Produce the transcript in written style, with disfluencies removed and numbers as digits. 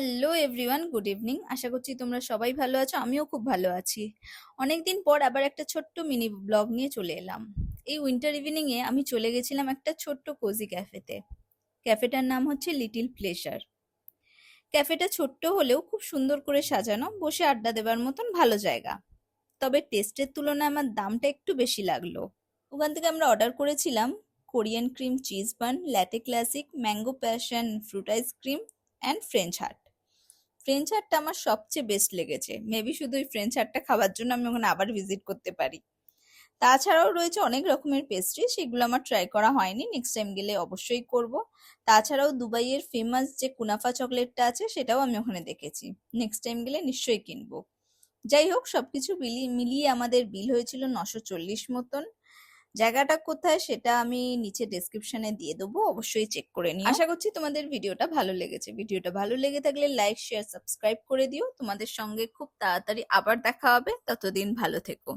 Hello everyone, good evening. আশা করছি তোমরা সবাই ভালো আছো, আমিও খুব ভালো আছি। অনেকদিন পর আবার একটা ছোট্ট মিনি ব্লগ নিয়ে চলে এলাম। এই উইন্টার ইভিনিং এ আমি চলে গেছিলাম একটা ছোট্ট কোজি ক্যাফেতে। ক্যাফেটার নাম হচ্ছে লিটিল প্লেজার। ক্যাফেটা ছোট্ট হলেও খুব সুন্দর করে সাজানো, বসে আড্ডা দেবার মতন ভালো জায়গা। তবে টেস্টের তুলনায় আমার দামটা একটু বেশি লাগলো। ওখান থেকে আমরা অর্ডার করেছিলাম Korean cream cheese bun, latte classic, mango passion fruit ice cream and French hut. French হাটটা আমার সবচেয়ে বেস্ট লেগেছে। মেবি শুধু ওই ফ্রেঞ্চ হাটটা খাওয়ার জন্য আমি ওখানে আবার ভিজিট করতে পারি। তাছাড়াও রয়েছে অনেক রকমের পেস্ট্রি, সেগুলো আমার ট্রাই করা হয়নি, নেক্সট টাইম গেলে অবশ্যই করব। তাছাড়াও দুবাইয়ের ফেমাস যে কুনাফা চকলেটটা আছে সেটাও আমি ওখানে দেখেছি, নেক্সট টাইম গেলে নিশ্চয়ই কিনবো। যাই হোক, সবকিছু মিলিয়ে আমাদের বিল হয়েছিল 940 মতন। জায়গাটা কোথায় সেটা আমি নিচে ডেসক্রিপশনে দিয়ে দেবো, অবশ্যই চেক করে নিও। আশা করছি তোমাদের ভিডিওটা ভালো লেগেছে। ভিডিওটা ভালো লেগে থাকলে লাইক শেয়ার সাবস্ক্রাইব করে দিও। তোমাদের সঙ্গে খুব তাড়াতাড়ি আবার দেখা হবে, ততদিন ভালো থেকো।